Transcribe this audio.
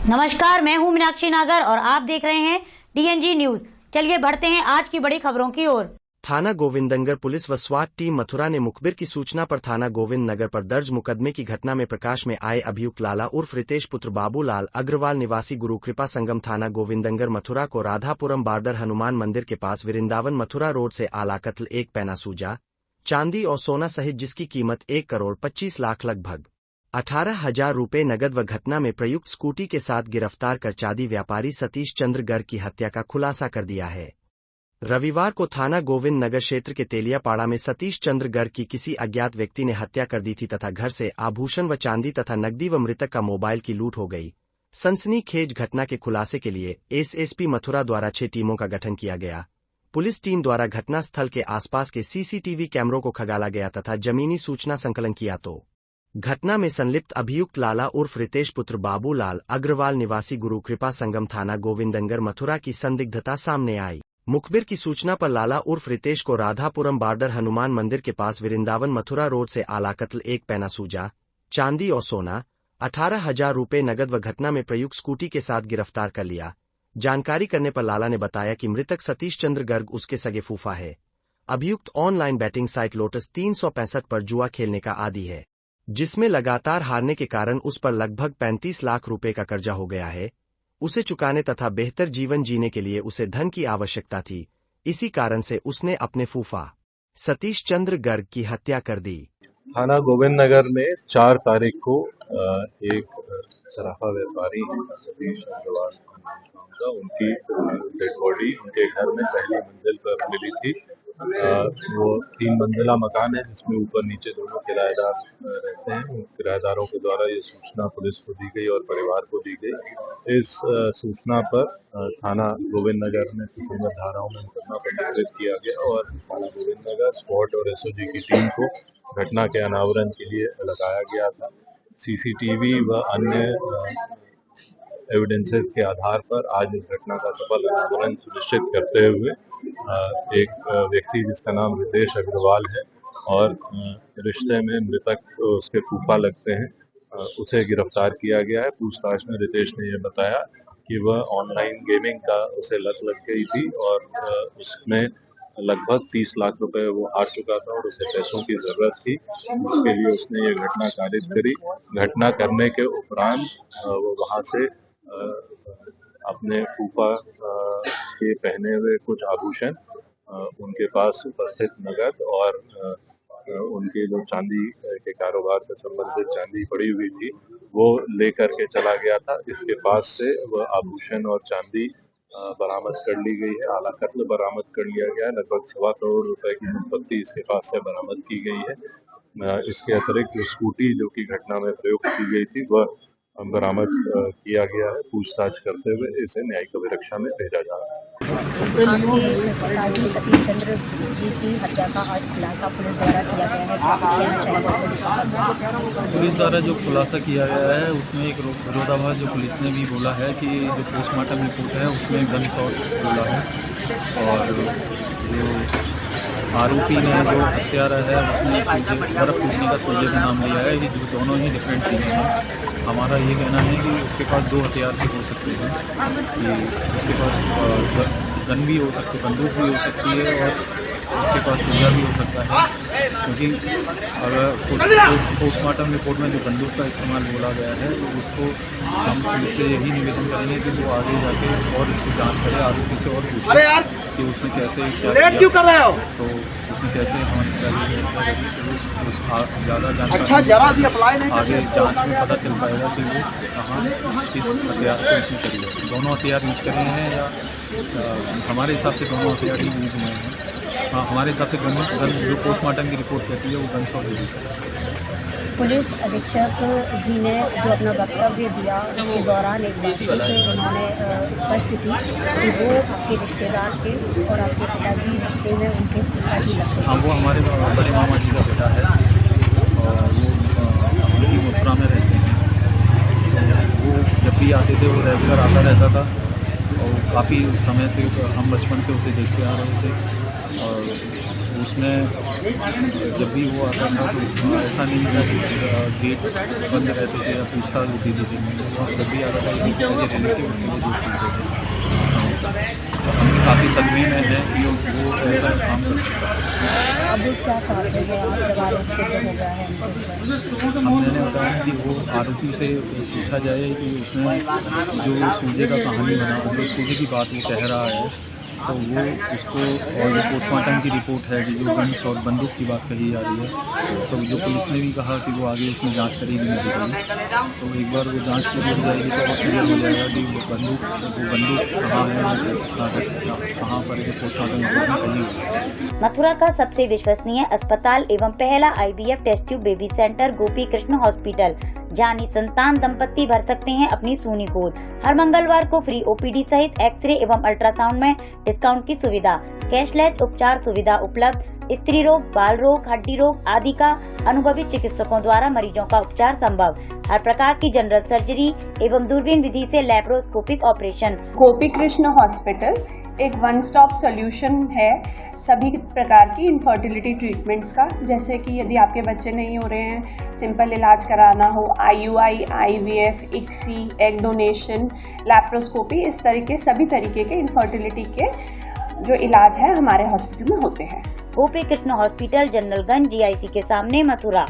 नमस्कार, मैं हूं मीनाक्षी नागर और आप देख रहे हैं DNG न्यूज। चलिए बढ़ते हैं आज की बड़ी खबरों की ओर। थाना गोविंदनगर पुलिस व स्वाट टीम मथुरा ने मुखबिर की सूचना पर थाना गोविंद नगर पर दर्ज मुकदमे की घटना में प्रकाश में आए अभियुक्त लाला उर्फ रितेश पुत्र बाबूलाल अग्रवाल निवासी गुरु कृपा संगम थाना गोविंदनगर मथुरा को राधापुरम बॉर्डर हनुमान मंदिर के पास वृंदावन मथुरा रोड से आला कत्ल 1 पैना सूजा, चांदी और सोना सहित जिसकी कीमत 1,25,00,000 लगभग 18,000 रुपये नगद व घटना में प्रयुक्त स्कूटी के साथ गिरफ्तार कर चांदी व्यापारी सतीश चंद्र गर्ग की हत्या का खुलासा कर दिया है। रविवार को थाना गोविंद नगर क्षेत्र के तेलियापाड़ा में सतीश चंद्र गर्ग की किसी अज्ञात व्यक्ति ने हत्या कर दी थी तथा घर से आभूषण व चांदी तथा नकदी व मृतक का मोबाइल की लूट हो गई। सनसनीखेज घटना के खुलासे के लिए SSP मथुरा द्वारा 6 टीमों का गठन किया गया। पुलिस टीम द्वारा घटना स्थल के आसपास के CCTV कैमरों को खंगाला गया तथा जमीनी सूचना संकलन किया तो घटना में संलिप्त अभियुक्त लाला उर्फ रितेश पुत्र बाबूलाल अग्रवाल निवासी गुरु कृपा संगम थाना गोविंदनगर मथुरा की संदिग्धता सामने आई। मुखबिर की सूचना पर लाला उर्फ रितेश को राधापुरम बॉर्डर हनुमान मंदिर के पास वृंदावन मथुरा रोड से आला कत्ल 1 पैना सूजा, चांदी और सोना, 18,000 रुपये नगद व घटना में प्रयुक्त स्कूटी के साथ गिरफ्तार कर लिया। जानकारी करने पर लाला ने बताया कि मृतक सतीश चंद्र गर्ग उसके सगे फूफा है। अभियुक्त ऑनलाइन बैटिंग साइट लोटस 365 पर जुआ खेलने का आदी है, जिसमें लगातार हारने के कारण उस पर लगभग 35 लाख रुपए का कर्जा हो गया है। उसे चुकाने तथा बेहतर जीवन जीने के लिए उसे धन की आवश्यकता थी। इसी कारण से उसने अपने फूफा सतीश चंद्र गर्ग की हत्या कर दी। थाना गोविंद नगर में 4 तारीख को एक सराफा व्यापारी सतीश अग्रवाल उनकी डेड बॉडी उनके घर में पहली मंजिल पर मिली थी। वो 3 मंजिला मकान है जिसमें ऊपर नीचे दोनों किराएदार रहते हैं। किराएदारों के द्वारा ये सूचना पुलिस को दी गई और परिवार को दी गई। इस सूचना पर थाना गोविंद नगर में सुसंगत धाराओं में मुकदमा पंजीकृत किया गया और थाना गोविंद नगर स्पॉट और SOG की टीम को घटना के अनावरण के लिए लगाया गया था। CCTV व अन्य एविडेंसेस के आधार पर आज इस घटना का सफल अनावरण सुनिश्चित करते हुए एक व्यक्ति जिसका नाम रितेश अग्रवाल है और रिश्ते में मृतक उसके फूफा लगते हैं, उसे गिरफ्तार किया गया है। पूछताछ में रितेश ने यह बताया कि वह ऑनलाइन गेमिंग का उसे लत लग गई थी और उसमें लगभग 30 लाख रुपए वो हार चुका था और उसे पैसों की जरूरत थी। उसके लिए उसने ये घटना कारित करी। घटना करने के उपरांत वो वहां से अपने फूफा के पहने हुए कुछ आभूषण, उनके पास उपस्थित नगद और उनके जो चांदी के कारोबार से संबंधित चांदी पड़ी हुई थी वो लेकर के चला गया था। इसके पास से वह आभूषण और चांदी बरामद कर ली गई है। आला कत्ल बरामद कर लिया गया है। लगभग 1.25 करोड़ रुपए की संपत्ति इसके पास से बरामद की गई है। इसके अतिरिक्त जो स्कूटी जो कि घटना में प्रयोग की गई थी वह बरामद किया गया है। पूछताछ करते हुए इसे न्यायिक अभिरक्षा में भेजा जा रहा है। आपके सतीश चंद्र जी की हत्या का आज खुलासा पुलिस द्वारा किया गया है। पुलिस द्वारा जो खुलासा किया गया है उसमें एक विरोधाभास जो पुलिस ने भी बोला है कि जो पोस्टमार्टम रिपोर्ट है उसमें गन शॉट बोला है और जो आरोपी ने जो हत्यारा है उसने बर्फ टूटने का सोजे का नाम लिया है। ये जो दोनों ही डिफरेंट चीज़ें हैं। हमारा ये कहना है कि उसके पास 2 हथियार भी हो सकते हैं कि उसके पास गन भी हो सकती है, बंदूक भी हो सकती है और उसके पास सोजा भी हो सकता है। क्योंकि अगर पोस्टमार्टम रिपोर्ट में जो बंदूक का इस्तेमाल बोला गया है तो उसको हम पुलिस से यही निवेदन करेंगे कि वो आगे जाके और इसकी जांच करे, आरोपी से और पूछे कि उसने कैसे क्यों कर रहे हो, तो उसने कैसे हमारी ज़्यादा जानकारी आगे जांच में पता चल पाएगा कि वो कहाँ किस हथियार से उसने करी है। दोनों हथियार यूज कर रहे हैं या हमारे हिसाब से दोनों हथियार ही यूज हुए हैं। हाँ, हमारे हिसाब से गन जो पोस्टमार्टम की रिपोर्ट कहती है वो गन शॉट है। पुलिस अधीक्षक जी ने जो अपना वक्तव्य दिया उसके दौरान एक बात उन्होंने स्पष्ट की कि वो आपके रिश्तेदार थे और आपके पिताजी रिश्ते में उनके पिताजी लगते थे। हाँ, वो हमारे बड़े मामा जी का बेटा है और वो मथुरा में रहते हैं। वो जब भी आते थे वो रेगुलर आता रहता था और काफ़ी समय से हम बचपन से उसे देखते आ रहे थे और उसमें जब भी वो आता था तो ऐसा नहीं था कि गेट बंद रहते थे या पूछताछ होती थी। जब भी आता था रिलेटिव उसके लिए दोस्त होते थे। काफ़ी सदमे में है कि वो ऐसा काम कर सकता है। अब क्या चाहते हैं आप जब आरोप सिद्ध हो गया है? अब मैंने बताया कि वो आरोपी से पूछा जाए कि उसने जो सूजे का कहानी बना, जो सूजे की बात वो कह रहा है, तो वो उसको, और जो पोस्टमार्टम की रिपोर्ट है कि जो गन्स और बंदूक की बात कही जा रही है, तो जो पुलिस ने भी कहा कि वो आगे उसमें जांच करेगी मेडिकल, तो एक बार वो जांच पूरी हो जाएगी तो वो क्लियर हो जाएगा कि वो बंदूक कहाँ है, कहाँ पर है, पोस्टमार्टम रिपोर्ट में कहीं। मथुरा का सबसे विश्वसनीय अस्पताल एवं पहला IVF test tube baby centre Gopi Krishna hospital, जहां निसंतान दंपत्ति भर सकते हैं अपनी सूनी गोद। हर मंगलवार को फ्री OPD सहित एक्सरे एवं अल्ट्रासाउंड में डिस्काउंट की सुविधा, कैशलेस उपचार सुविधा उपलब्ध, स्त्री रोग, बाल रोग, हड्डी रोग आदि का अनुभवी चिकित्सकों द्वारा मरीजों का उपचार संभव। हर प्रकार की जनरल सर्जरी एवं दूरबीन विधि से लैप्रोस्कोपिक ऑपरेशन। गोपी कृष्ण हॉस्पिटल एक वन स्टॉप सॉल्यूशन है सभी प्रकार की इनफर्टिलिटी ट्रीटमेंट्स का। जैसे कि यदि आपके बच्चे नहीं हो रहे हैं, सिंपल इलाज कराना हो, IUI, IVF, ICSI, egg donation, laparoscopy, इस तरीके सभी तरीके के इनफर्टिलिटी के जो इलाज है हमारे हॉस्पिटल में होते हैं। गोपी कृष्ण हॉस्पिटल, जनरल गंज, GIC के सामने, मथुरा।